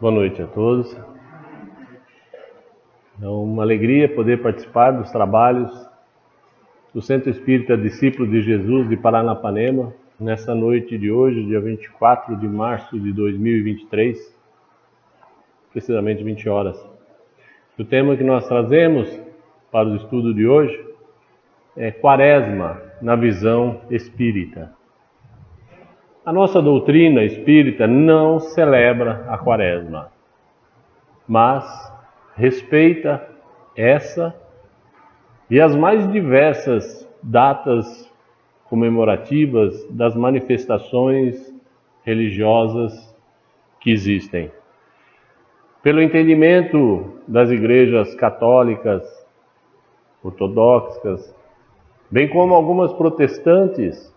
Boa noite a todos. É uma alegria poder participar dos trabalhos do Centro Espírita Discípulo de Jesus de Paranapanema, nessa noite de hoje, dia 24 de março de 2023, precisamente 20 horas. O tema que nós trazemos para o estudo de hoje é Quaresma na visão espírita. A nossa doutrina espírita não celebra a Quaresma, mas respeita essa e as mais diversas datas comemorativas das manifestações religiosas que existem. Pelo entendimento das igrejas católicas, ortodoxas, bem como algumas protestantes,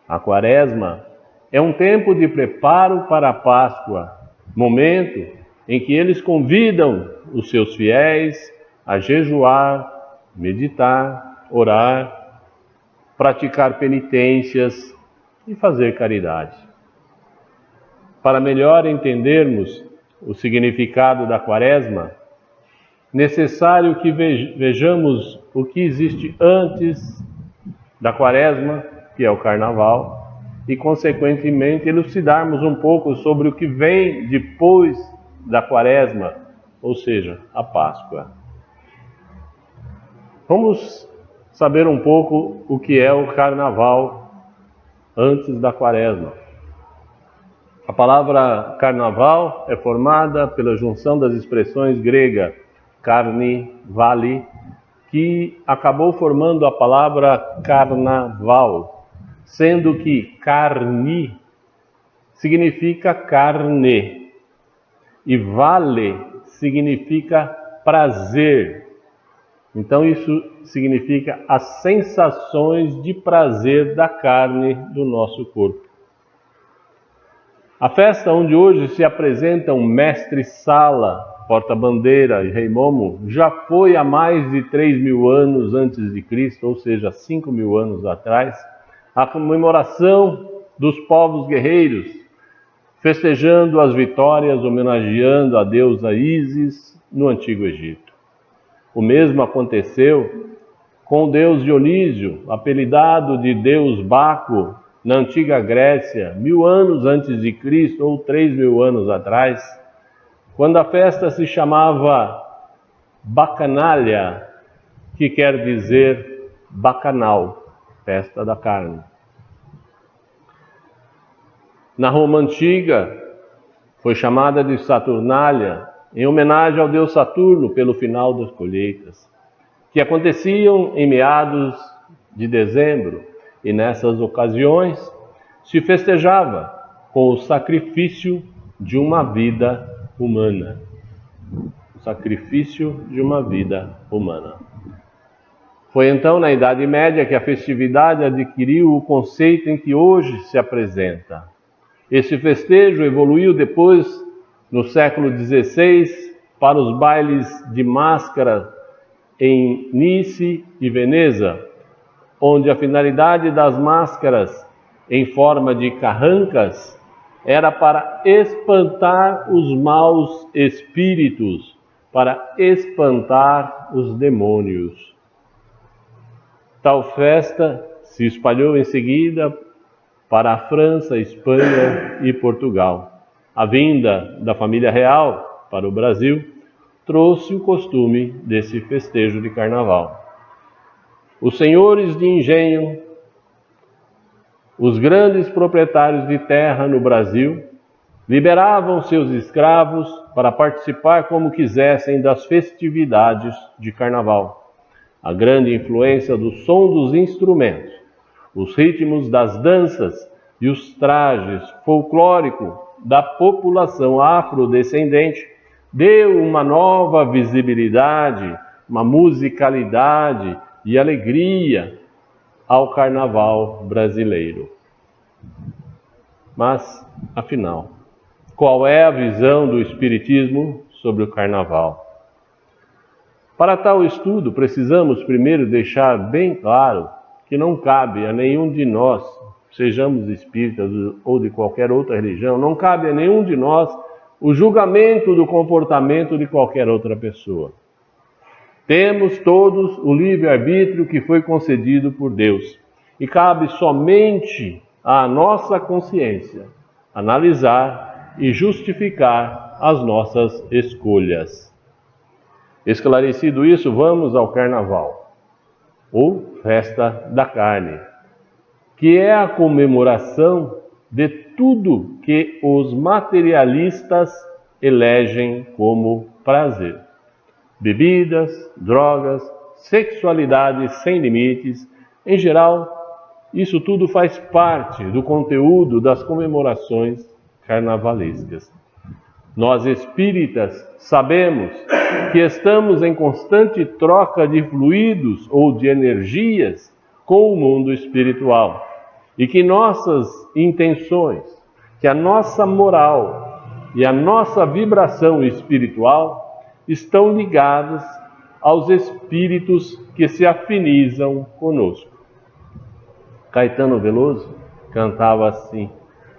a Quaresma é um tempo de preparo para a Páscoa, momento em que eles convidam os seus fiéis a jejuar, meditar, orar, praticar penitências e fazer caridade. Para melhor entendermos o significado da Quaresma, necessário que vejamos o que existe antes da Quaresma, que é o Carnaval, e consequentemente elucidarmos um pouco sobre o que vem depois da Quaresma, ou seja, a Páscoa. Vamos saber um pouco o que é o Carnaval antes da Quaresma. A palavra Carnaval é formada pela junção das expressões grega carnivali, que acabou formando a palavra carnaval, sendo que carni significa carne e vale significa prazer. Então isso significa as sensações de prazer da carne do nosso corpo. A festa onde hoje se apresentam Mestre-Sala, Porta-Bandeira e Rei Momo já foi há mais de 3.000 anos antes de Cristo, ou seja, 5.000 anos atrás, a comemoração dos povos guerreiros, festejando as vitórias, homenageando a deusa Ísis no Antigo Egito. O mesmo aconteceu com o deus Dionísio, apelidado de Deus Baco, na Antiga Grécia, 1.000 anos antes de Cristo, ou 3.000 anos atrás, quando a festa se chamava Bacanalia, que quer dizer bacanal, festa da carne. Na Roma Antiga, foi chamada de Saturnália, em homenagem ao deus Saturno pelo final das colheitas, que aconteciam em meados de dezembro, e nessas ocasiões se festejava com o sacrifício de uma vida humana. O sacrifício de uma vida humana. Foi então na Idade Média que a festividade adquiriu o conceito em que hoje se apresenta. Esse festejo evoluiu depois, no século XVI, para os bailes de máscara em Nice e Veneza, onde a finalidade das máscaras em forma de carrancas era para espantar os maus espíritos, para espantar os demônios. Tal festa se espalhou em seguida para a França, Espanha e Portugal. A vinda da família real para o Brasil trouxe o costume desse festejo de carnaval. Os senhores de engenho, os grandes proprietários de terra no Brasil, liberavam seus escravos para participar como quisessem das festividades de carnaval. A grande influência do som dos instrumentos, os ritmos das danças e os trajes folclóricos da população afrodescendente deu uma nova visibilidade, uma musicalidade e alegria ao carnaval brasileiro. Mas, afinal, qual é a visão do Espiritismo sobre o carnaval? Para tal estudo, precisamos primeiro deixar bem claro que não cabe a nenhum de nós, sejamos espíritas ou de qualquer outra religião, não cabe a nenhum de nós o julgamento do comportamento de qualquer outra pessoa. Temos todos o livre-arbítrio que foi concedido por Deus e cabe somente à nossa consciência analisar e justificar as nossas escolhas. Esclarecido isso, vamos ao Carnaval, ou Festa da Carne, que é a comemoração de tudo que os materialistas elegem como prazer. Bebidas, drogas, sexualidade sem limites, em geral, isso tudo faz parte do conteúdo das comemorações carnavalescas. Nós espíritas sabemos que estamos em constante troca de fluidos ou de energias com o mundo espiritual e que nossas intenções, que a nossa moral e a nossa vibração espiritual estão ligados aos espíritos que se afinizam conosco. Caetano Veloso cantava assim: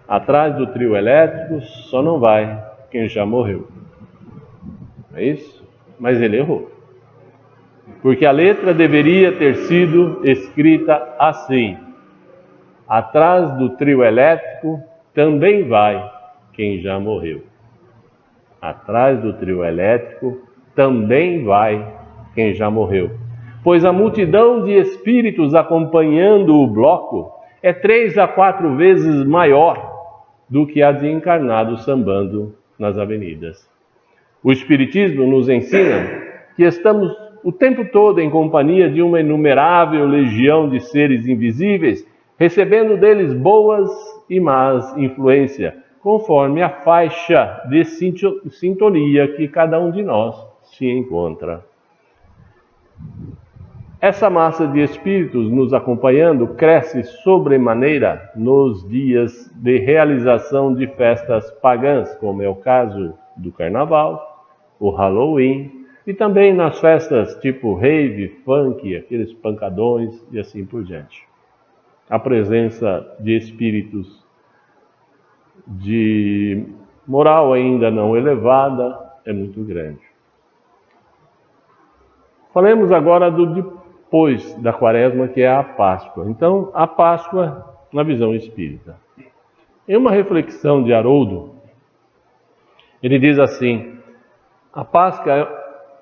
atrás do trio elétrico só não vai quem já morreu. É isso? Mas ele errou. Porque a letra deveria ter sido escrita assim: atrás do trio elétrico também vai quem já morreu. Atrás do trio elétrico também vai quem já morreu. Pois a multidão de espíritos acompanhando o bloco é 3 a 4 vezes maior do que a de encarnados sambando nas avenidas. O Espiritismo nos ensina que estamos o tempo todo em companhia de uma inumerável legião de seres invisíveis, recebendo deles boas e más influências, conforme a faixa de sintonia que cada um de nós se encontra. Essa massa de espíritos nos acompanhando cresce sobremaneira nos dias de realização de festas pagãs, como é o caso do Carnaval, o Halloween, e também nas festas tipo rave, funk, aqueles pancadões e assim por diante. A presença de espíritos de moral ainda não elevada é muito grande. Falemos agora do depois da Quaresma, que é a Páscoa. Então, a Páscoa na visão espírita. Em uma reflexão de Haroldo, ele diz assim: a Páscoa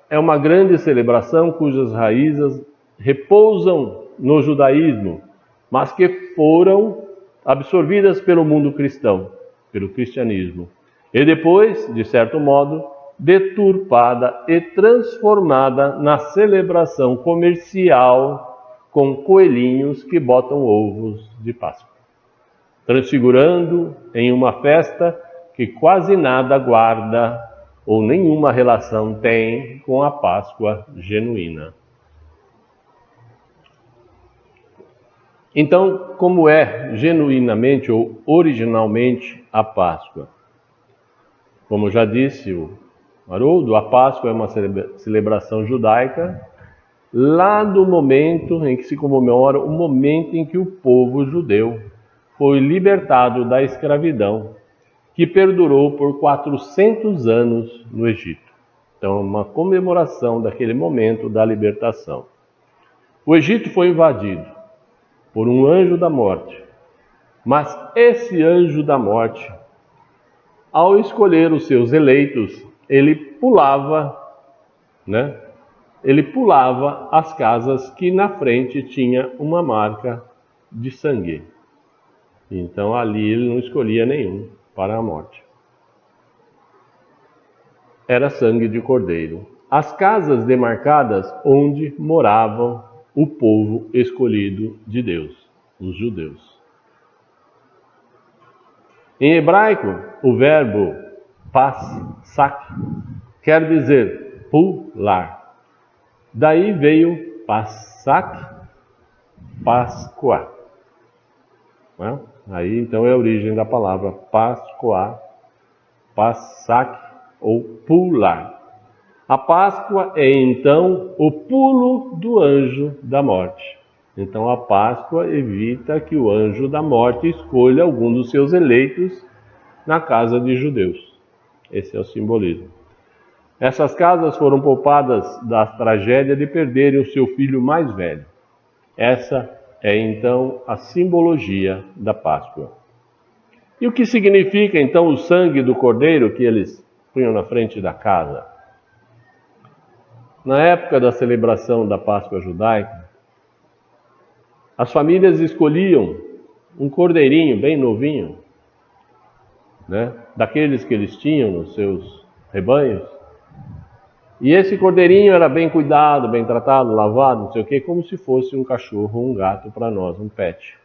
é uma grande celebração cujas raízes repousam no judaísmo, mas que foram absorvidas pelo mundo cristão, pelo cristianismo, e depois, de certo modo, deturpada e transformada na celebração comercial com coelhinhos que botam ovos de Páscoa, transfigurando em uma festa que quase nada guarda ou nenhuma relação tem com a Páscoa genuína. Então, como é genuinamente ou originalmente a Páscoa? Como já disse o Haroldo, a Páscoa é uma celebração judaica lá do momento em que se comemora o momento em que o povo judeu foi libertado da escravidão, que perdurou por 400 anos no Egito. Então, uma comemoração daquele momento da libertação. O Egito foi invadido por um anjo da morte, mas esse anjo da morte, ao escolher os seus eleitos, ele pulava as casas que na frente tinha uma marca de sangue. Então ali ele não escolhia nenhum para a morte. Era sangue de cordeiro. As casas demarcadas onde moravam o povo escolhido de Deus, os judeus. Em hebraico, o verbo passak quer dizer pular. Daí veio Passak, Páscoa. Aí então é a origem da palavra Páscoa, Passak ou pular. A Páscoa é então o pulo do anjo da morte. Então a Páscoa evita que o anjo da morte escolha algum dos seus eleitos na casa de judeus. Esse é o simbolismo. Essas casas foram poupadas da tragédia de perderem o seu filho mais velho. Essa é então a simbologia da Páscoa. E o que significa então o sangue do cordeiro que eles punham na frente da casa? Na época da celebração da Páscoa judaica, as famílias escolhiam um cordeirinho bem novinho, daqueles que eles tinham nos seus rebanhos. E esse cordeirinho era bem cuidado, bem tratado, lavado, não sei o quê, como se fosse um cachorro ou um gato para nós, um pet.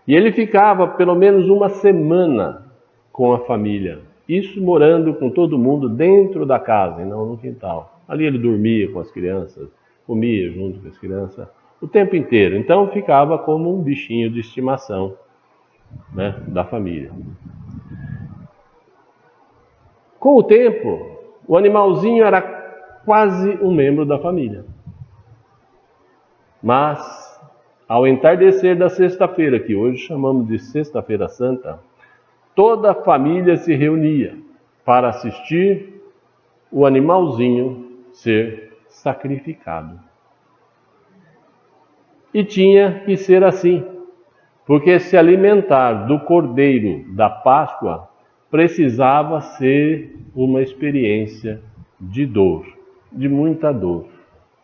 E ele ficava pelo menos uma semana com a família, isso morando com todo mundo dentro da casa e não no quintal. Ali ele dormia com as crianças, comia junto com as crianças, o tempo inteiro. Então ficava como um bichinho de estimação, da família. Com o tempo, o animalzinho era quase um membro da família. Mas, ao entardecer da sexta-feira, que hoje chamamos de Sexta-feira Santa, toda a família se reunia para assistir o animalzinho ser sacrificado. E tinha que ser assim, porque se alimentar do cordeiro da Páscoa precisava ser uma experiência de dor, de muita dor,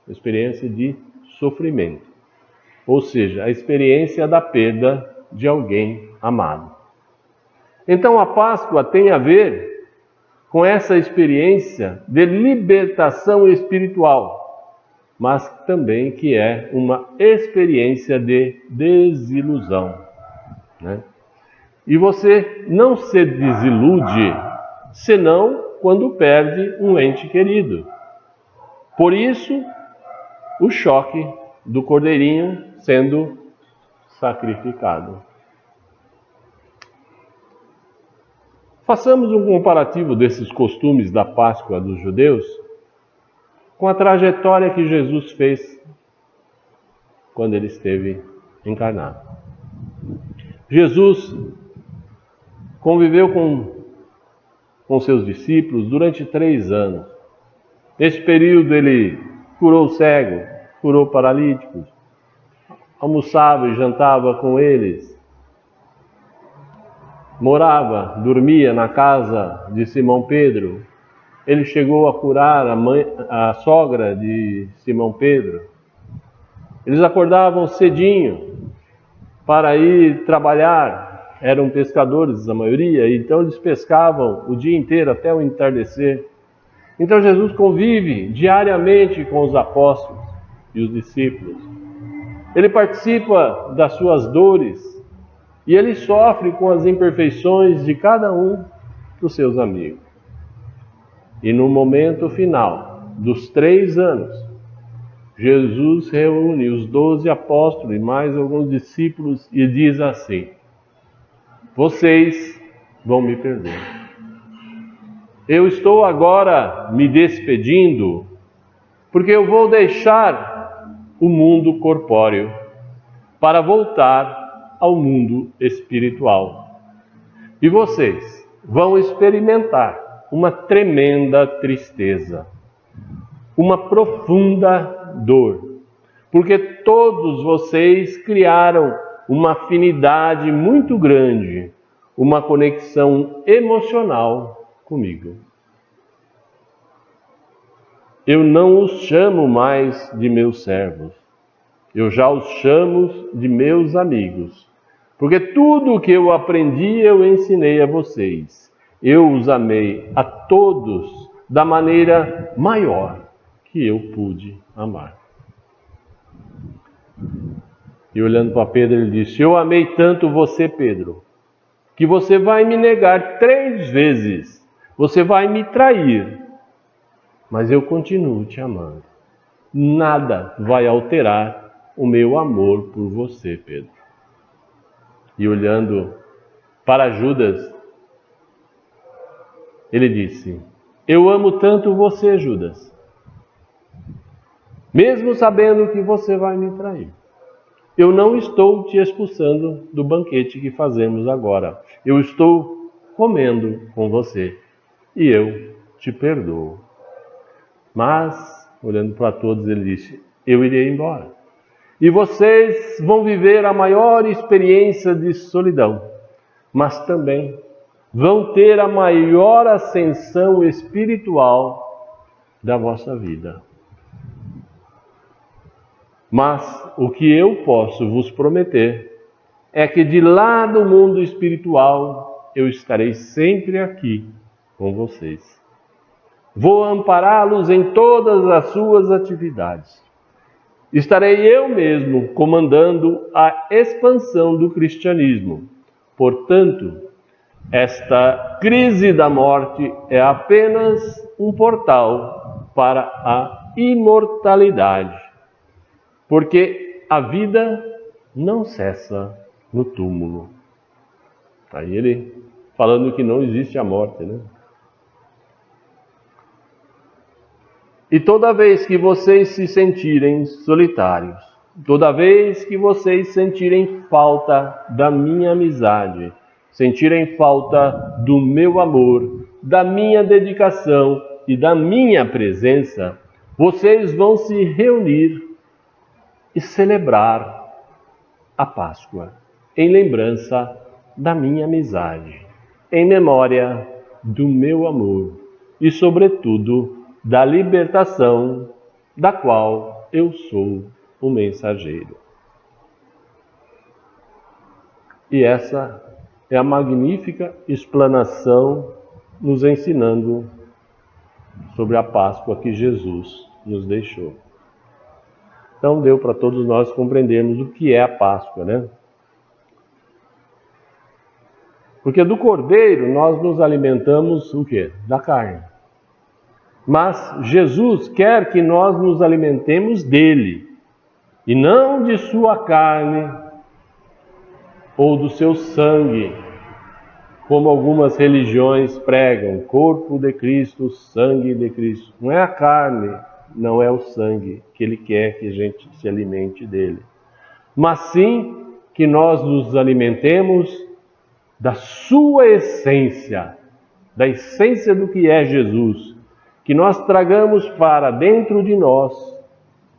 uma experiência de sofrimento, ou seja, a experiência da perda de alguém amado. Então a Páscoa tem a ver com essa experiência de libertação espiritual, mas também que é uma experiência de desilusão, E você não se desilude, senão quando perde um ente querido. Por isso, o choque do cordeirinho sendo sacrificado. Façamos um comparativo desses costumes da Páscoa dos judeus com a trajetória que Jesus fez quando ele esteve encarnado. Jesus conviveu com seus discípulos durante 3 anos. Nesse período ele curou cego, curou paralíticos, almoçava e jantava com eles, morava, dormia na casa de Simão Pedro. Ele chegou a curar a sogra de Simão Pedro. Eles acordavam cedinho para ir trabalhar. Eram pescadores, a maioria, então eles pescavam o dia inteiro até o entardecer. Então Jesus convive diariamente com os apóstolos e os discípulos. Ele participa das suas dores e ele sofre com as imperfeições de cada um dos seus amigos. E no momento final dos 3 anos, Jesus reúne os 12 apóstolos e mais alguns discípulos e diz assim: vocês vão me perder. Eu estou agora me despedindo, porque eu vou deixar o mundo corpóreo para voltar ao mundo espiritual. E vocês vão experimentar uma tremenda tristeza, uma profunda dor, porque todos vocês criaram uma afinidade muito grande, uma conexão emocional comigo. Eu não os chamo mais de meus servos, eu já os chamo de meus amigos, porque tudo o que eu aprendi eu ensinei a vocês. Eu os amei a todos da maneira maior que eu pude amar. E olhando para Pedro, ele disse: eu amei tanto você, Pedro, que você vai me negar 3 vezes, você vai me trair, mas eu continuo te amando. Nada vai alterar o meu amor por você, Pedro. E olhando para Judas, ele disse: eu amo tanto você, Judas, mesmo sabendo que você vai me trair. Eu não estou te expulsando do banquete que fazemos agora. Eu estou comendo com você. e eu te perdoo. Mas, olhando para todos, ele disse: eu irei embora. E vocês vão viver a maior experiência de solidão, mas também vão ter a maior ascensão espiritual da vossa vida. Mas o que eu posso vos prometer é que de lá do mundo espiritual eu estarei sempre aqui com vocês. Vou ampará-los em todas as suas atividades. Estarei eu mesmo comandando a expansão do cristianismo. Portanto, esta crise da morte é apenas um portal para a imortalidade, porque a vida não cessa no túmulo. Aí ele falando que não existe a morte, né? E toda vez que vocês se sentirem solitários, toda vez que vocês sentirem falta da minha amizade, sentirem falta do meu amor, da minha dedicação e da minha presença, vocês vão se reunir e celebrar a Páscoa em lembrança da minha amizade, em memória do meu amor e, sobretudo, da libertação da qual eu sou o mensageiro. E essa é a magnífica explanação nos ensinando sobre a Páscoa que Jesus nos deixou. Então deu para todos nós compreendermos o que é a Páscoa, né? Porque do cordeiro nós nos alimentamos o quê? Da carne. Mas Jesus quer que nós nos alimentemos dele, e não de sua carne ou do seu sangue, como algumas religiões pregam, corpo de Cristo, sangue de Cristo. Não é a carne, não é o sangue que ele quer que a gente se alimente dele, mas sim que nós nos alimentemos da sua essência, da essência do que é Jesus, que nós tragamos para dentro de nós,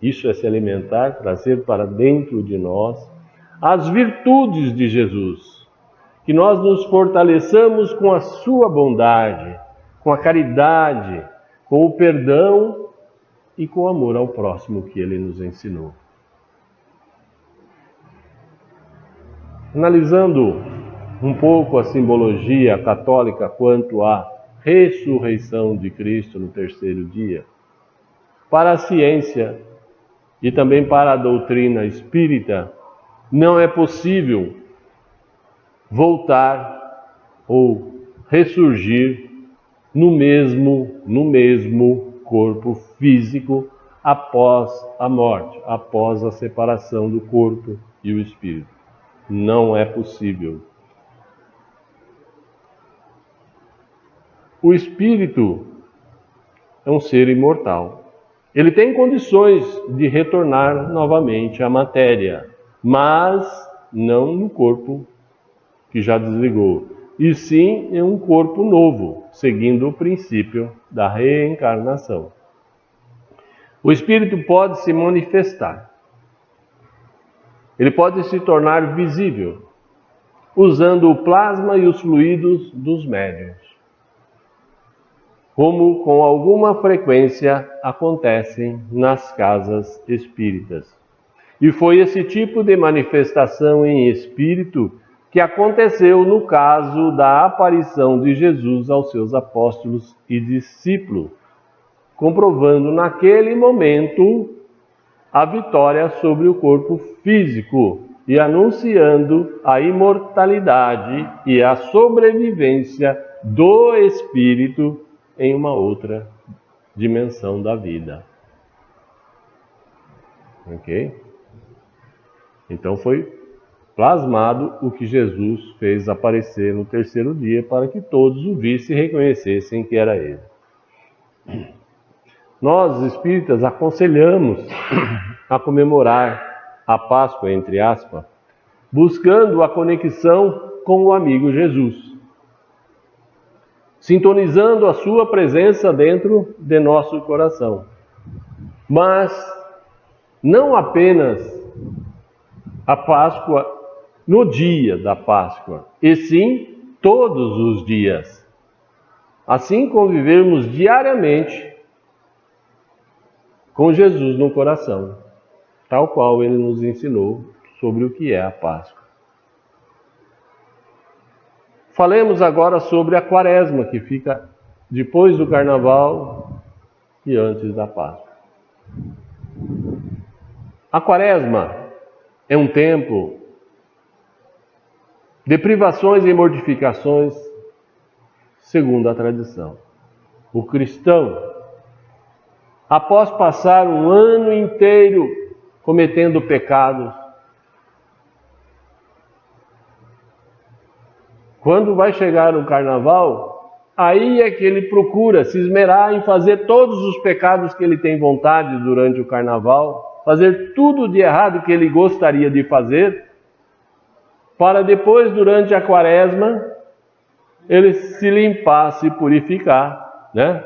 isso é se alimentar, trazer para dentro de nós as virtudes de Jesus, que nós nos fortaleçamos com a sua bondade, com a caridade, com o perdão e com o amor ao próximo que ele nos ensinou. Analisando um pouco a simbologia católica quanto à ressurreição de Cristo no terceiro dia, para a ciência e também para a doutrina espírita, não é possível voltar ou ressurgir no mesmo corpo físico após a morte, após a separação do corpo e o espírito. Não é possível. O espírito é um ser imortal. Ele tem condições de retornar novamente à matéria, mas não no corpo que já desligou, e sim em um corpo novo, seguindo o princípio da reencarnação. O espírito pode se manifestar. Ele pode se tornar visível, usando o plasma e os fluidos dos médiuns, como com alguma frequência acontecem nas casas espíritas. E foi esse tipo de manifestação em espírito que aconteceu no caso da aparição de Jesus aos seus apóstolos e discípulos, comprovando naquele momento a vitória sobre o corpo físico e anunciando a imortalidade e a sobrevivência do espírito em uma outra dimensão da vida. Ok? Então foi plasmado o que Jesus fez aparecer no terceiro dia para que todos o vissem e reconhecessem que era ele. Nós, espíritas, aconselhamos a comemorar a Páscoa, entre aspas, buscando a conexão com o amigo Jesus. sintonizando a sua presença dentro de nosso coração. Mas não apenas a Páscoa no dia da Páscoa, e sim todos os dias. Assim convivermos diariamente com Jesus no coração, tal qual ele nos ensinou sobre o que é a Páscoa. Falemos agora sobre a Quaresma, que fica depois do Carnaval e antes da Páscoa. A Quaresma é um tempo de privações e mortificações, segundo a tradição. O cristão, após passar um ano inteiro cometendo pecados, quando vai chegar o Carnaval, aí é que ele procura se esmerar em fazer todos os pecados que ele tem vontade durante o Carnaval, fazer tudo de errado que ele gostaria de fazer, para depois, durante a Quaresma, ele se limpar, se purificar, né?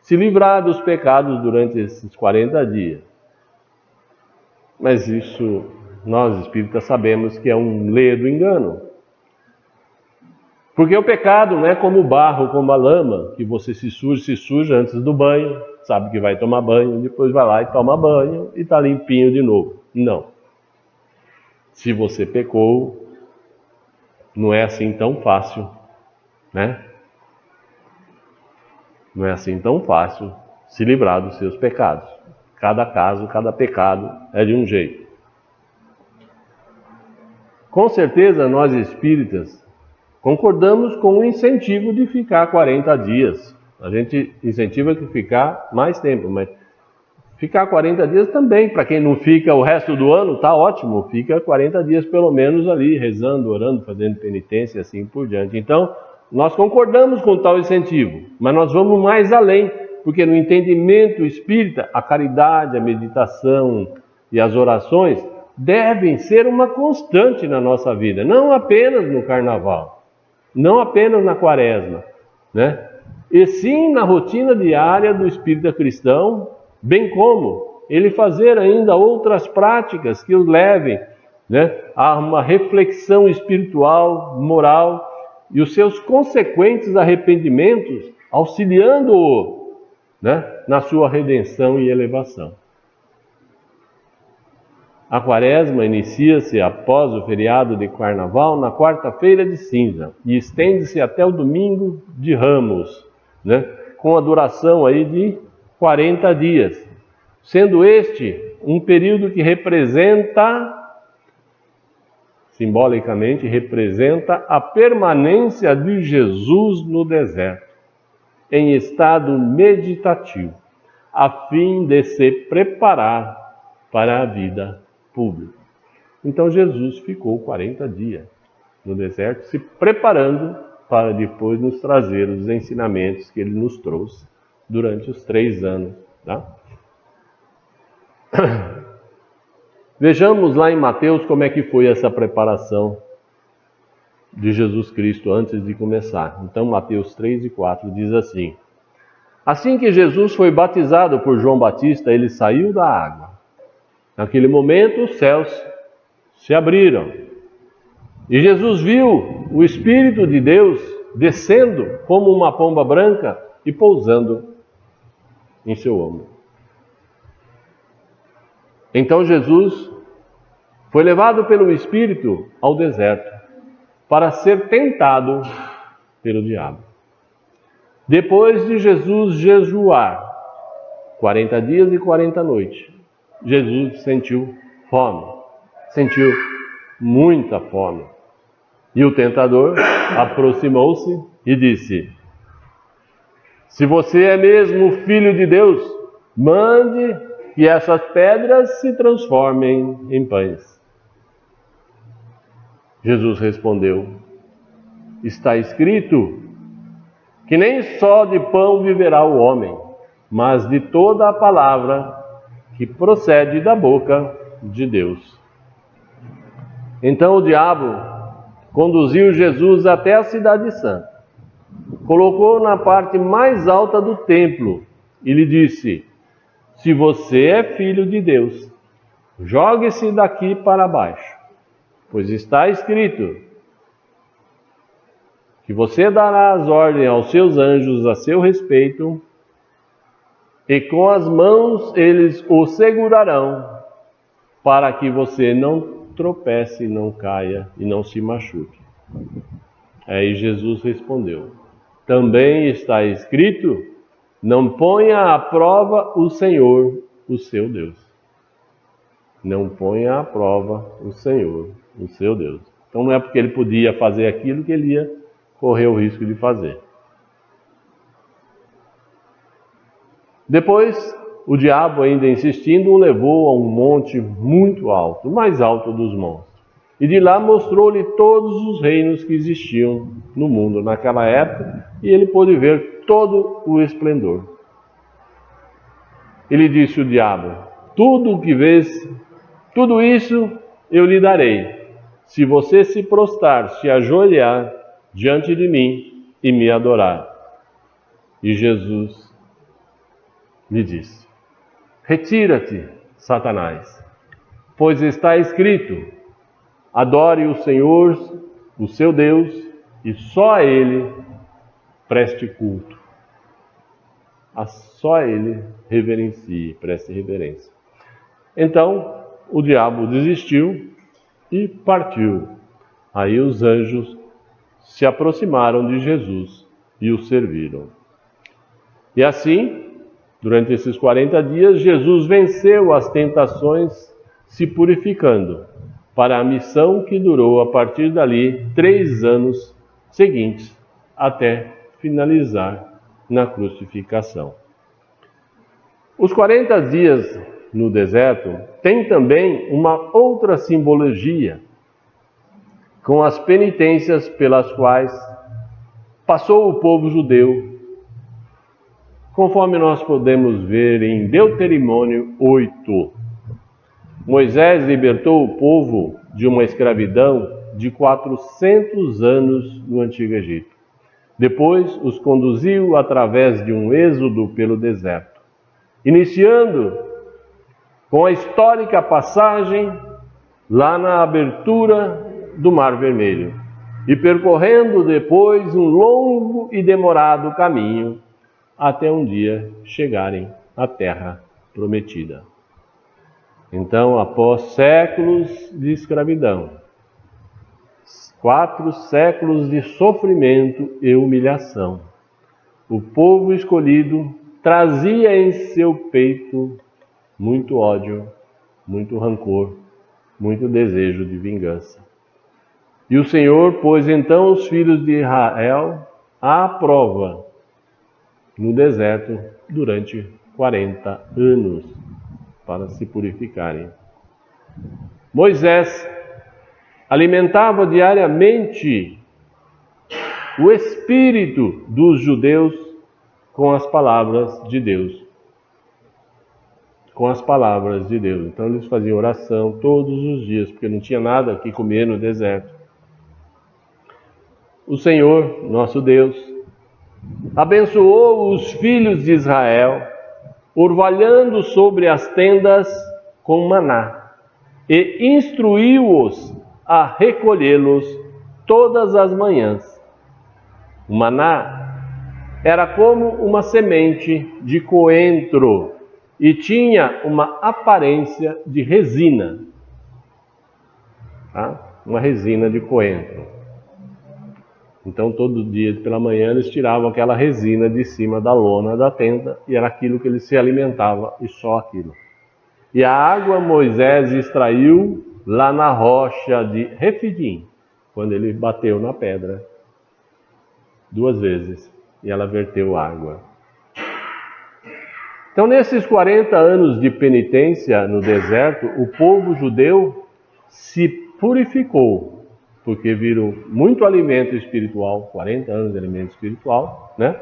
Se livrar dos pecados durante esses 40 dias. Mas isso, nós espíritas sabemos que é um ledo engano. Porque o pecado não é como o barro, como a lama, que você se suja antes do banho, sabe que vai tomar banho, depois vai lá e toma banho e está limpinho de novo. Não. Se você pecou, não é assim tão fácil, né? Não é assim tão fácil se livrar dos seus pecados. Cada caso, cada pecado é de um jeito. Com certeza, nós espíritas concordamos com o incentivo de ficar 40 dias. A gente incentiva que ficar mais tempo, mas ficar 40 dias também, para quem não fica o resto do ano, tá ótimo. Fica 40 dias pelo menos ali, rezando, orando, fazendo penitência e assim por diante. Então, nós concordamos com tal incentivo, mas nós vamos mais além, porque no entendimento espírita, a caridade, a meditação e as orações devem ser uma constante na nossa vida, não apenas no Carnaval, não apenas na Quaresma, né? E sim na rotina diária do espírita cristão, bem como ele fazer ainda outras práticas que os levem, né, a uma reflexão espiritual, moral e os seus consequentes arrependimentos, auxiliando-o, né, na sua redenção e elevação. A Quaresma inicia-se após o feriado de Carnaval na quarta-feira de cinza e estende-se até o domingo de Ramos, né, com a duração aí de 40 dias, sendo este um período que simbolicamente representa a permanência de Jesus no deserto, em estado meditativo, a fim de se preparar para a vida pública. Então Jesus ficou 40 dias no deserto, se preparando para depois nos trazer os ensinamentos que ele nos trouxe durante os 3 anos. Tá? Vejamos lá em Mateus como é que foi essa preparação de Jesus Cristo antes de começar. Então Mateus 3:4 diz assim: assim que Jesus foi batizado por João Batista, ele saiu da água. Naquele momento os céus se abriram e Jesus viu o Espírito de Deus descendo como uma pomba branca e pousando em seu ombro. Então Jesus foi levado pelo Espírito ao deserto para ser tentado pelo diabo. Depois de Jesus jejuar 40 dias e 40 noites, Jesus sentiu fome, sentiu muita fome. E o tentador aproximou-se e disse: se você é mesmo o Filho de Deus, mande que essas pedras se transformem em pães. Jesus respondeu: está escrito que nem só de pão viverá o homem, mas de toda a palavra que procede da boca de Deus. Então o diabo conduziu Jesus até a cidade santa colocou na parte mais alta do templo e lhe disse: se você é filho de Deus, jogue-se daqui para baixo, pois está escrito que você dará as ordens aos seus anjos a seu respeito, e com as mãos eles o segurarão, para que você não tropece, não caia e não se machuque. Aí Jesus respondeu: também está escrito, não ponha à prova o Senhor, o seu Deus. Não ponha à prova o Senhor, o seu Deus. Então não é porque ele podia fazer aquilo que ele ia correr o risco de fazer. Depois, o diabo, ainda insistindo, o levou a um monte muito alto, o mais alto dos montes. E de lá mostrou-lhe todos os reinos que existiam no mundo naquela época, e ele pôde ver todo o esplendor. Ele disse o diabo: tudo o que vês, tudo isso eu lhe darei, se você se prostrar, se ajoelhar diante de mim e me adorar. E Jesus lhe disse: retira-te, Satanás, pois está escrito, adore o Senhor, o seu Deus, e só a Ele preste culto. Só a Ele reverencie, preste reverência. Então o diabo desistiu e partiu. Aí os anjos se aproximaram de Jesus e o serviram. E assim, durante esses 40 dias, Jesus venceu as tentações, se purificando, para a missão que durou a partir dali 3 anos seguintes, até finalizar na crucificação. Os 40 dias no deserto têm também uma outra simbologia, com as penitências pelas quais passou o povo judeu, conforme nós podemos ver em Deuteronômio 8. Moisés libertou o povo de uma escravidão de 400 anos no Antigo Egito. Depois os conduziu através de um êxodo pelo deserto, iniciando com a histórica passagem lá na abertura do Mar Vermelho e percorrendo depois um longo e demorado caminho até um dia chegarem à Terra Prometida. Então, após séculos de escravidão, 4 séculos de sofrimento e humilhação, o povo escolhido trazia em seu peito muito ódio, muito rancor, muito desejo de vingança. E o Senhor pôs então os filhos de Israel à prova no deserto durante 40 anos, para se purificarem. Moisés alimentava diariamente o espírito dos judeus com as palavras de Deus. Com as palavras de Deus. Então eles faziam oração todos os dias, porque não tinha nada que comer no deserto. O Senhor, nosso Deus, abençoou os filhos de Israel, orvalhando sobre as tendas com maná, e instruiu-os a recolhê-los todas as manhãs. O maná era como uma semente de coentro e tinha uma aparência de resina, uma resina de coentro. Então, todo dia pela manhã eles tiravam aquela resina de cima da lona da tenda e era aquilo que eles se alimentavam, e só aquilo. E a água Moisés extraiu lá na rocha de Refidim, quando ele bateu na pedra 2 vezes e ela verteu água. Então, nesses 40 anos de penitência no deserto, o povo judeu se purificou, porque viram muito alimento espiritual, 40 anos de alimento espiritual, né?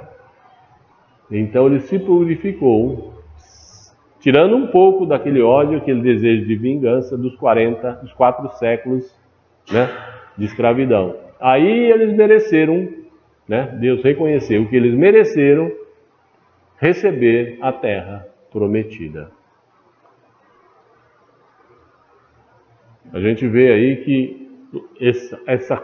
Então ele se purificou, tirando um pouco daquele ódio, aquele desejo de vingança dos 4 séculos, né, de escravidão. Aí eles mereceram né? Deus reconheceu que eles mereceram receber a terra prometida. A gente vê aí que essa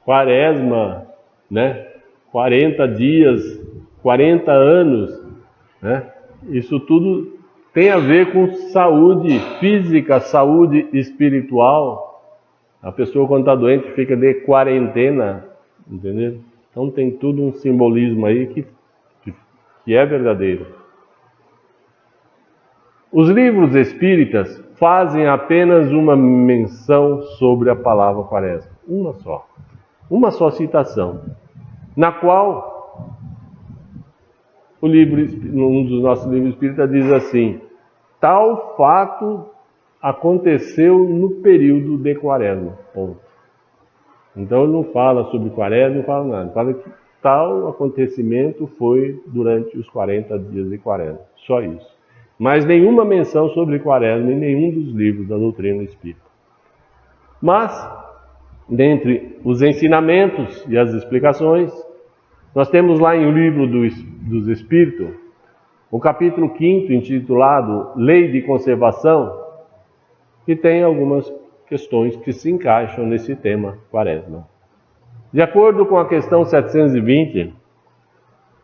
quaresma, né? 40 dias, 40 anos, né? Isso tudo tem a ver com saúde física, saúde espiritual. A pessoa, quando está doente, fica de quarentena, entendeu? Então tem tudo um simbolismo aí que é verdadeiro. Os livros espíritas fazem apenas uma menção sobre a palavra quaresma, uma só citação, na qual um dos nossos livros espíritas diz assim: tal fato aconteceu no período de quaresma. Ponto. Então ele não fala sobre quaresma, não fala nada, fala que tal acontecimento foi durante os 40 dias de quaresma, só isso. Mas nenhuma menção sobre quaresma em nenhum dos livros da doutrina espírita. Mas, dentre os ensinamentos e as explicações, nós temos lá em O Livro dos Espíritos, o capítulo 5º, intitulado Lei de Conservação, que tem algumas questões que se encaixam nesse tema quaresma. De acordo com a questão 720,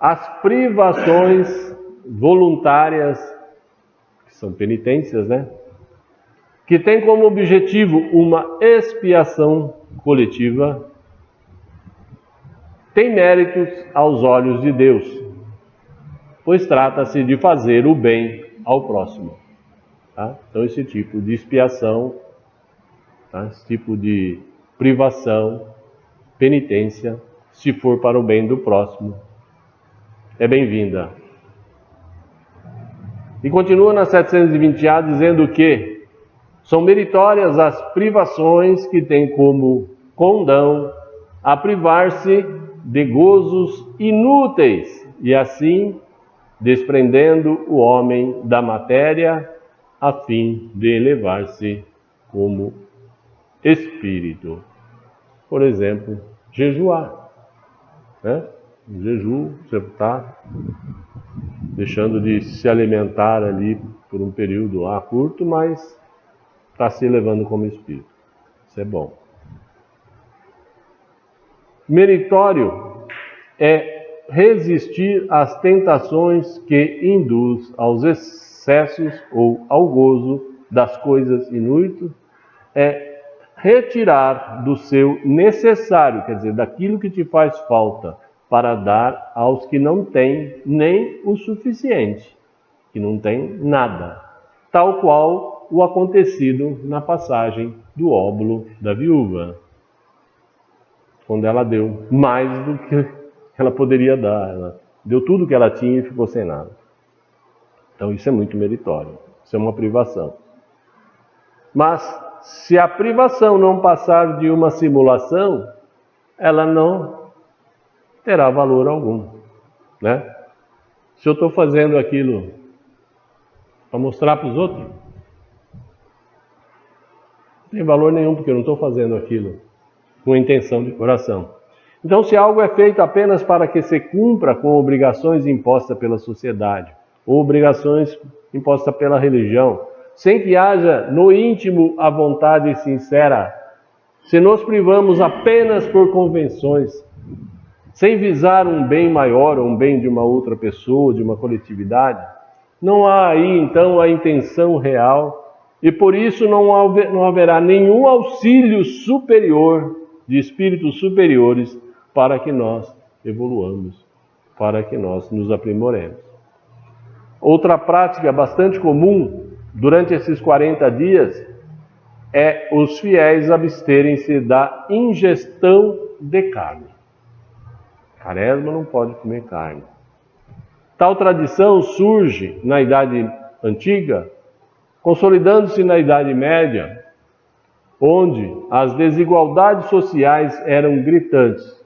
as privações voluntárias, que são penitências, né? Que tem como objetivo uma expiação coletiva, tem méritos aos olhos de Deus, pois trata-se de fazer o bem ao próximo. Tá? Então esse tipo de expiação, tá? Esse tipo de privação, penitência, se for para o bem do próximo, é bem-vinda. E continua na 720A dizendo que são meritórias as privações que têm como condão a privar-se de gozos inúteis e assim desprendendo o homem da matéria a fim de elevar-se como espírito. Por exemplo, jejuar, né? No jejum, você está deixando de se alimentar ali por um período lá curto, mas está se elevando como espírito. Isso é bom. Meritório é resistir às tentações que induz aos excessos ou ao gozo das coisas inúteis, é retirar do seu necessário, quer dizer, daquilo que te faz falta, para dar aos que não têm nem o suficiente, que não têm nada, tal qual o acontecido na passagem do óbolo da viúva, quando ela deu mais do que ela poderia dar, ela deu tudo que ela tinha e ficou sem nada. Então isso é muito meritório, isso é uma privação. Mas se a privação não passar de uma simulação, ela não terá valor algum, né? Se eu estou fazendo aquilo para mostrar para os outros, não tem valor nenhum, porque eu não estou fazendo aquilo com intenção de coração. Então, se algo é feito apenas para que se cumpra com obrigações impostas pela sociedade, ou obrigações impostas pela religião, sem que haja no íntimo a vontade sincera, se nos privamos apenas por convenções, sem visar um bem maior ou um bem de uma outra pessoa, de uma coletividade, não há aí então a intenção real e por isso não haverá nenhum auxílio superior de espíritos superiores para que nós evoluamos, para que nós nos aprimoremos. Outra prática bastante comum durante esses 40 dias é os fiéis absterem-se da ingestão de carne. Quaresma não pode comer carne. Tal tradição surge na Idade Antiga, consolidando-se na Idade Média, onde as desigualdades sociais eram gritantes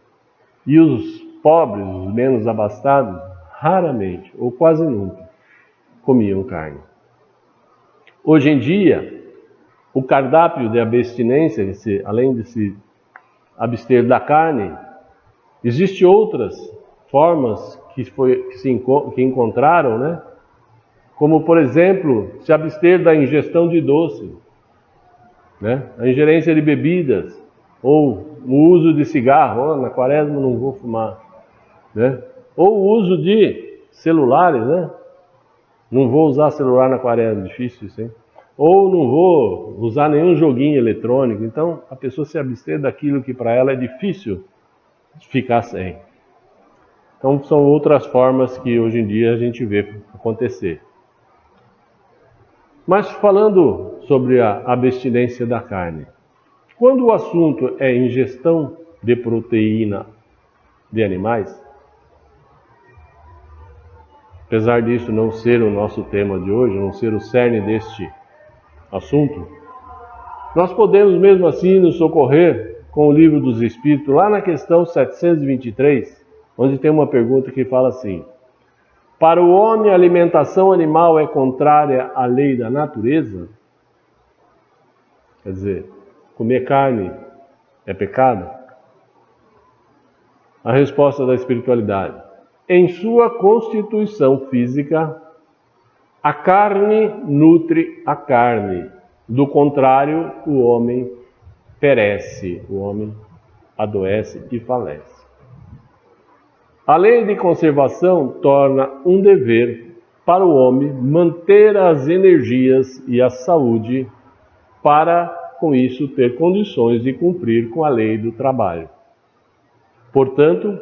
e os pobres, os menos abastados, raramente ou quase nunca comiam carne. Hoje em dia, o cardápio de abstinência, além de se abster da carne, Existem outras formas que encontraram, né? Como, por exemplo, se abster da ingestão de doce, né? A ingerência de bebidas, ou o uso de cigarro. Na quaresma não vou fumar, né? Ou o uso de celulares, né? Não vou usar celular na quaresma, difícil isso, hein? Ou não vou usar nenhum joguinho eletrônico. Então, a pessoa se abster daquilo que para ela é difícil ficar sem. Então, são outras formas que hoje em dia a gente vê acontecer. Mas falando sobre a abstinência da carne, quando o assunto é ingestão de proteína de animais, apesar disso não ser o nosso tema de hoje, não ser o cerne deste assunto, nós podemos mesmo assim nos socorrer com o Livro dos Espíritos, lá na questão 723, onde tem uma pergunta que fala assim: para o homem a alimentação animal é contrária à lei da natureza? Quer dizer, comer carne é pecado? A resposta da espiritualidade: em sua constituição física, a carne nutre a carne. Do contrário, o homem perece, o homem adoece e falece. A lei de conservação torna um dever para o homem manter as energias e a saúde para, com isso, ter condições de cumprir com a lei do trabalho. Portanto,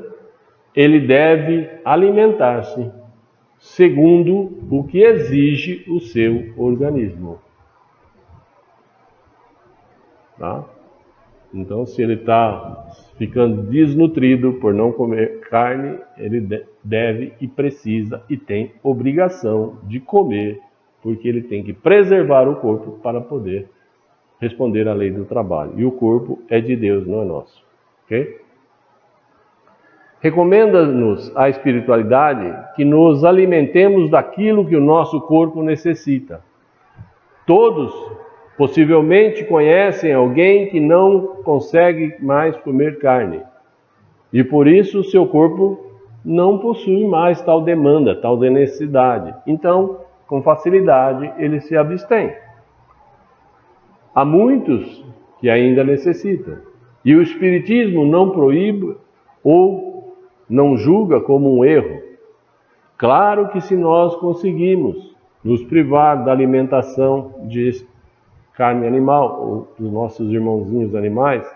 ele deve alimentar-se segundo o que exige o seu organismo. Tá? Então, se ele está ficando desnutrido por não comer carne, ele deve e precisa e tem obrigação de comer, porque ele tem que preservar o corpo para poder responder à lei do trabalho. E o corpo é de Deus, não é nosso. Ok? Recomenda-nos a espiritualidade que nos alimentemos daquilo que o nosso corpo necessita. Todos possivelmente conhecem alguém que não consegue mais comer carne e por isso o seu corpo não possui mais tal demanda, tal necessidade. Então, com facilidade, ele se abstém. Há muitos que ainda necessitam e o Espiritismo não proíbe ou não julga como um erro. Claro que se nós conseguimos nos privar da alimentação de carne animal, ou dos nossos irmãozinhos animais,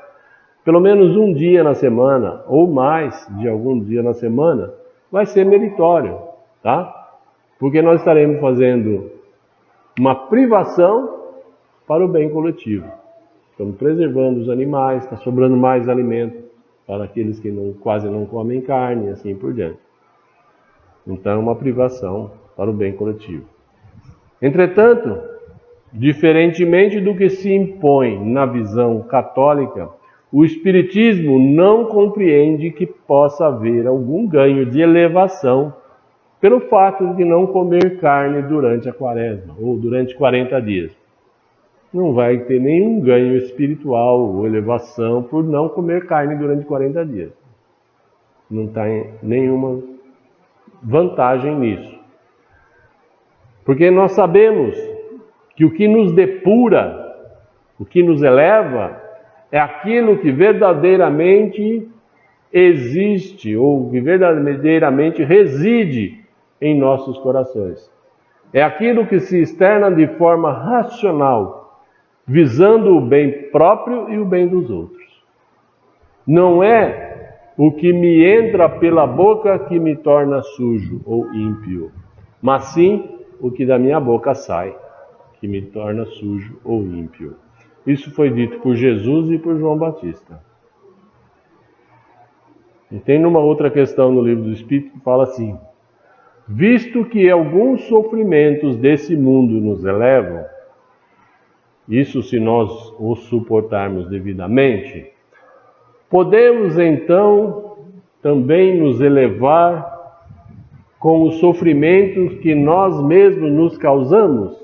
pelo menos um dia na semana, ou mais de algum dia na semana, vai ser meritório, tá? Porque nós estaremos fazendo uma privação para o bem coletivo. Estamos preservando os animais, está sobrando mais alimento para aqueles que quase não comem carne, e assim por diante. Então, é uma privação para o bem coletivo. Entretanto, diferentemente do que se impõe na visão católica, o Espiritismo não compreende que possa haver algum ganho de elevação pelo fato de não comer carne durante a quaresma ou durante 40 dias. Não vai ter nenhum ganho espiritual ou elevação por não comer carne durante 40 dias. Não tem nenhuma vantagem nisso. Porque nós sabemos que o que nos depura, o que nos eleva, é aquilo que verdadeiramente existe ou que verdadeiramente reside em nossos corações. É aquilo que se externa de forma racional, visando o bem próprio e o bem dos outros. Não é o que me entra pela boca que me torna sujo ou ímpio, mas sim o que da minha boca sai, que me torna sujo ou ímpio. Isso foi dito por Jesus e por João Batista. E tem numa outra questão no Livro do Espírito que fala assim: visto que alguns sofrimentos desse mundo nos elevam, isso se nós os suportarmos devidamente, podemos então também nos elevar com os sofrimentos que nós mesmos nos causamos,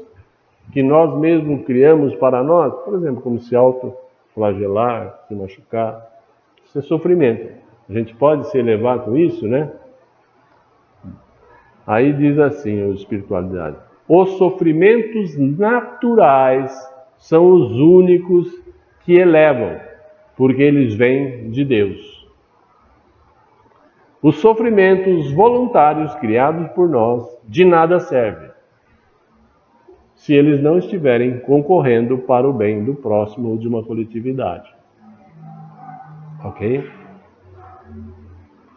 que nós mesmos criamos para nós, por exemplo, como se autoflagelar, se machucar, isso é sofrimento. A gente pode se elevar com isso, né? Aí diz assim, a espiritualidade: os sofrimentos naturais são os únicos que elevam, porque eles vêm de Deus. Os sofrimentos voluntários criados por nós de nada servem, se eles não estiverem concorrendo para o bem do próximo ou de uma coletividade. Ok?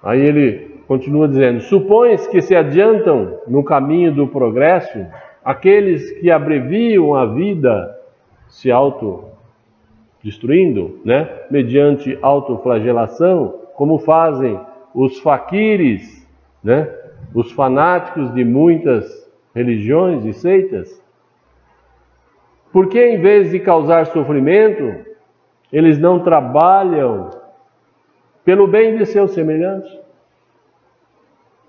Aí ele continua dizendo: supõe-se que se adiantam no caminho do progresso aqueles que abreviam a vida se autodestruindo, né? Mediante autoflagelação, como fazem os faquires, né? Os fanáticos de muitas religiões e seitas. Por que, em vez de causar sofrimento, eles não trabalham pelo bem de seus semelhantes?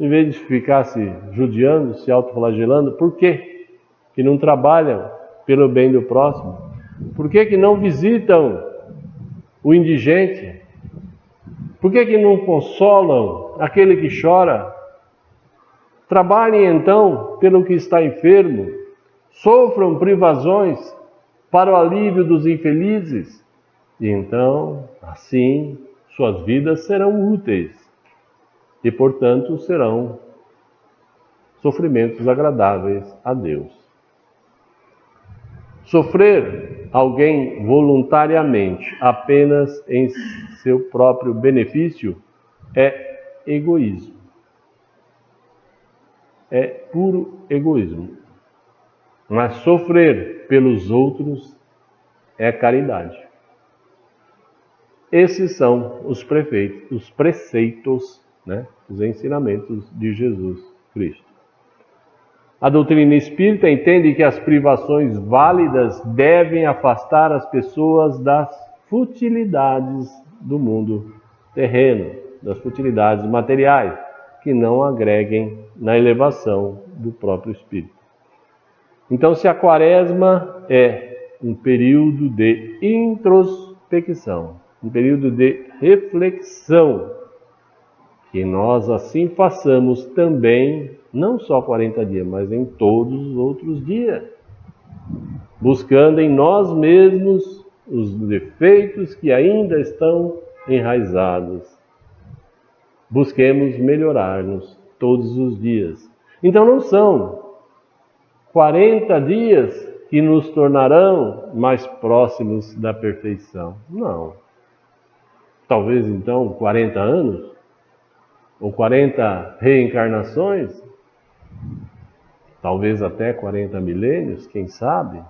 Em vez de ficar se judiando, se autoflagelando, por que não trabalham pelo bem do próximo? Por que não visitam o indigente? Por que não consolam aquele que chora? Trabalhem então pelo que está enfermo, sofram privações para o alívio dos infelizes, e então, assim, suas vidas serão úteis e, portanto, serão sofrimentos agradáveis a Deus. Sofrer alguém voluntariamente apenas em seu próprio benefício é egoísmo. É puro egoísmo. Mas sofrer pelos outros é caridade. Esses são os preceitos, né, os ensinamentos de Jesus Cristo. A doutrina espírita entende que as privações válidas devem afastar as pessoas das futilidades do mundo terreno, das futilidades materiais, que não agreguem na elevação do próprio espírito. Então, se a quaresma é um período de introspecção, um período de reflexão, que nós assim façamos também, não só 40 dias, mas em todos os outros dias, buscando em nós mesmos os defeitos que ainda estão enraizados. Busquemos melhorar-nos todos os dias. Então não são 40 dias que nos tornarão mais próximos da perfeição. Não. Talvez então 40 anos? Ou 40 reencarnações? Talvez até 40 milênios, quem sabe?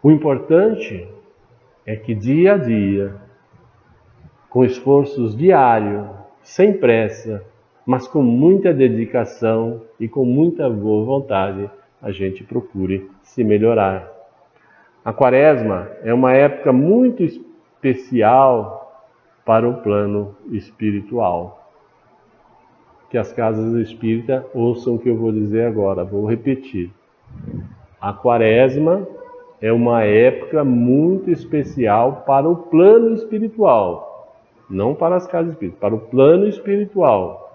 O importante é que dia a dia, com esforços diários, sem pressa, mas com muita dedicação e com muita boa vontade, a gente procure se melhorar. A quaresma é uma época muito especial para o plano espiritual. Que as casas espíritas ouçam o que eu vou dizer agora, vou repetir. A quaresma é uma época muito especial para o plano espiritual, não para as casas espíritas, para o plano espiritual,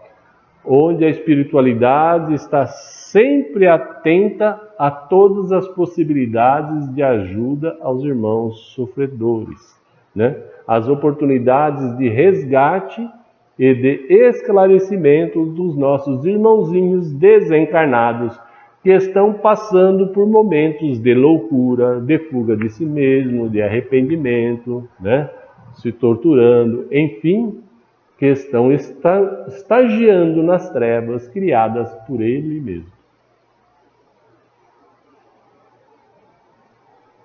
onde a espiritualidade está sempre atenta a todas as possibilidades de ajuda aos irmãos sofredores, né? As oportunidades de resgate e de esclarecimento dos nossos irmãozinhos desencarnados que estão passando por momentos de loucura, de fuga de si mesmo, de arrependimento, né? Se torturando, enfim, que estão estagiando nas trevas criadas por ele mesmo.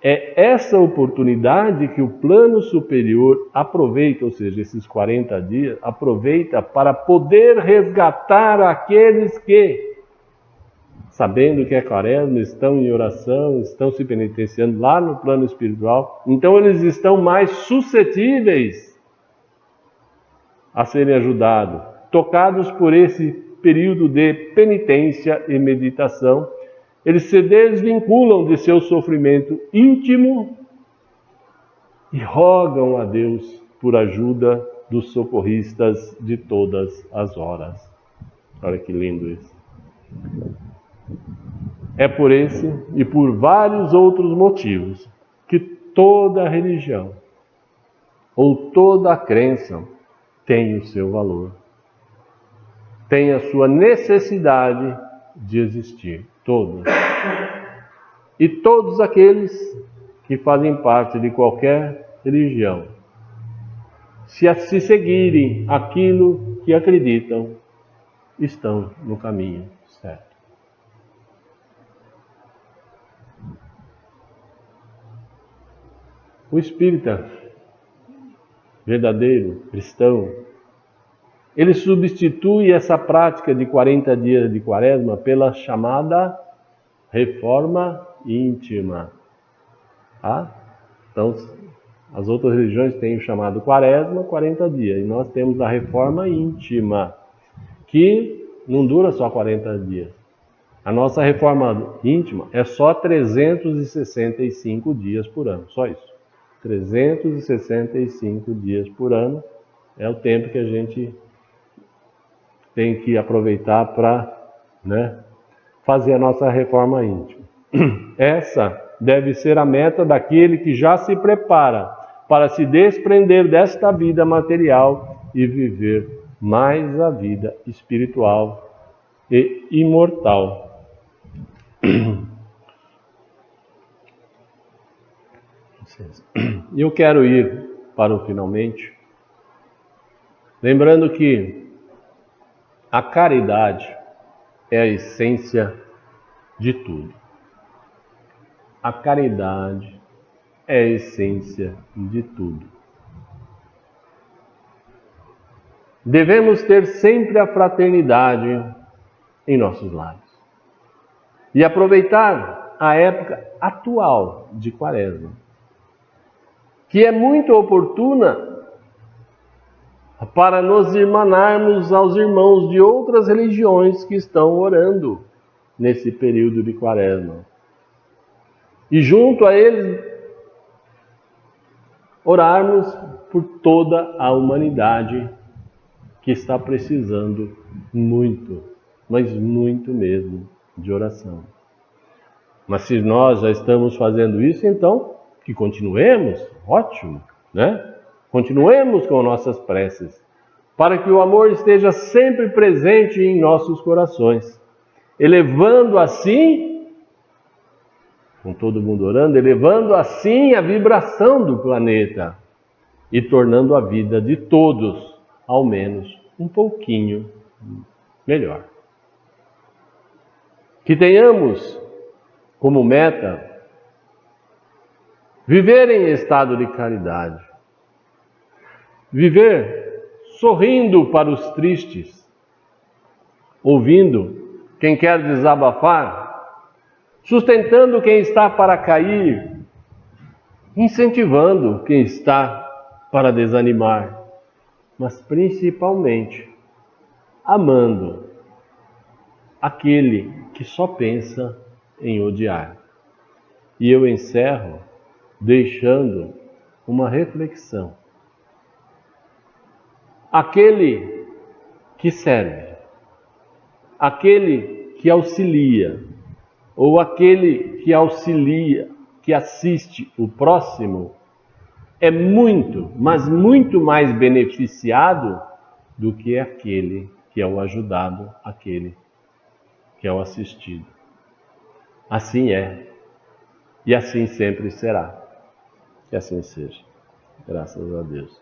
É essa oportunidade que o plano superior aproveita, ou seja, esses 40 dias, aproveita para poder resgatar aqueles que, sabendo que é quaresma, estão em oração, estão se penitenciando lá no plano espiritual, então eles estão mais suscetíveis a serem ajudados, tocados por esse período de penitência e meditação. Eles se desvinculam de seu sofrimento íntimo e rogam a Deus por ajuda dos socorristas de todas as horas. Olha que lindo isso. É por esse e por vários outros motivos que toda religião ou toda crença tem o seu valor, tem a sua necessidade de existir, todas. E todos aqueles que fazem parte de qualquer religião, se seguirem aquilo que acreditam, estão no caminho certo. O espírita verdadeiro, cristão, ele substitui essa prática de 40 dias de quaresma pela chamada reforma íntima. Tá? Então, as outras religiões têm o chamado quaresma, 40 dias, e nós temos a reforma íntima, que não dura só 40 dias. A nossa reforma íntima é só 365 dias por ano, só isso. 365 dias por ano é o tempo que a gente tem que aproveitar para, fazer a nossa reforma íntima. Essa deve ser a meta daquele que já se prepara para se desprender desta vida material e viver mais a vida espiritual e imortal. E eu quero ir para o finalmente, lembrando que a caridade é a essência de tudo. A caridade é a essência de tudo. Devemos ter sempre a fraternidade em nossos lares e aproveitar a época atual de Quaresma, que é muito oportuna para nos irmanarmos aos irmãos de outras religiões que estão orando nesse período de Quaresma. E junto a eles, orarmos por toda a humanidade que está precisando muito, mas muito mesmo, de oração. Mas se nós já estamos fazendo isso, então que continuemos, ótimo, Continuemos com nossas preces, para que o amor esteja sempre presente em nossos corações, elevando assim, com todo mundo orando, elevando assim a vibração do planeta e tornando a vida de todos, ao menos, um pouquinho melhor. Que tenhamos como meta viver em estado de caridade, viver sorrindo para os tristes, ouvindo quem quer desabafar, sustentando quem está para cair, incentivando quem está para desanimar, mas principalmente amando aquele que só pensa em odiar. E eu encerro deixando uma reflexão. Aquele que serve, aquele que auxilia, ou aquele que auxilia, que assiste o próximo, é muito, mas muito mais beneficiado do que aquele que é o ajudado, aquele que é o assistido. Assim é, e assim sempre será. Que assim seja. Graças a Deus.